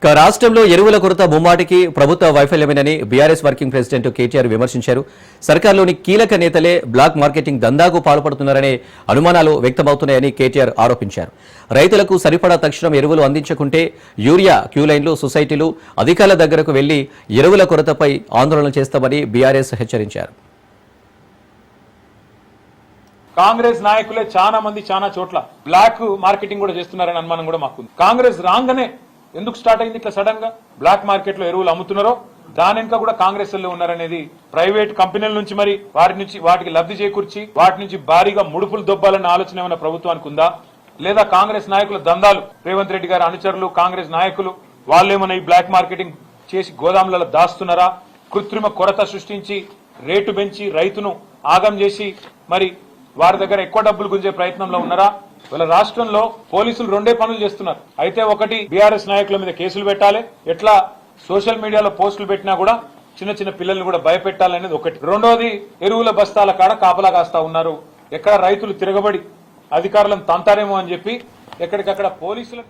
రాష్ట్రంలో ఎరువుల కొరత ముమ్మాటికి ప్రభుత్వ వైఫల్యమేనని బీఆర్ఎస్ వర్కింగ్ ప్రెసిడెంట్ కేటీఆర్ విమర్శించారు. సర్కార్లోని కీలక నేతలే బ్లాక్ మార్కెటింగ్ దందాకు పాల్పడుతున్నారనే అనుమానాలు వ్యక్తమవుతున్నాయని కేటీఆర్ ఆరోపించారు. రైతులకు సరిపడా తక్షణం ఎరువులు అందించకుంటే యూరియా క్యూలైన్లు, సొసైటీలు అధికారుల దగ్గరకు వెళ్లి ఎరువుల కొరతపై ఆందోళన చేస్తామని బీఆర్ఎస్ హెచ్చరించారు. కాంగ్రెస్ నాయకులే చాలా మంది చాలా చోట్ల బ్లాక్ మార్కెటింగ్ కూడా చేస్తున్నారని అనుమానం కూడా మాకు. కాంగ్రెస్ రాగానే ఎందుకు స్టార్ట్ అయింది ఇట్లా సడన్ గా బ్లాక్ మార్కెట్ లో ఎరువులు అమ్ముతున్నారో దాని వెనుక కూడా కాంగ్రెస్ లో ఉన్నారనేది ప్రైవేట్ కంపెనీల నుంచి మరి వాటికి లబ్ధి చేకూర్చి వాటి నుంచి భారీగా ముడుపులు దొబ్బాలన్న ఆలోచన ఏమైనా ప్రభుత్వానికి ఉందా, లేదా కాంగ్రెస్ నాయకుల దందాలు రేవంత్ రెడ్డి గారి అనుచరులు కాంగ్రెస్ నాయకులు వాళ్ళేమన్నా ఈ బ్లాక్ మార్కెటింగ్ చేసి గోదాములలో దాస్తున్నారా, కృత్రిమ కొరత సృష్టించి రేటు పెంచి రైతును ఆగం చేసి మరి వారి దగ్గర ఎక్కువ డబ్బులు గుంజే ప్రయత్నంలో ఉన్నారా? వీళ్ళ రాష్ట్రంలో పోలీసులు రెండే పనులు చేస్తున్నారు. అయితే ఒకటి బీఆర్ఎస్ నాయకుల మీద కేసులు పెట్టాలి, ఎట్లా సోషల్ మీడియాలో పోస్టులు పెట్టినా కూడా చిన్న చిన్న పిల్లల్ని కూడా భయపెట్టాలనేది ఒకటి. రెండోది ఎరువుల బస్తాల కాడ కాపలా కాస్తా ఉన్నారు. ఎక్కడ రైతులు తిరగబడి అధికారులను తంతారేమో అని చెప్పి ఎక్కడికక్కడ పోలీసులు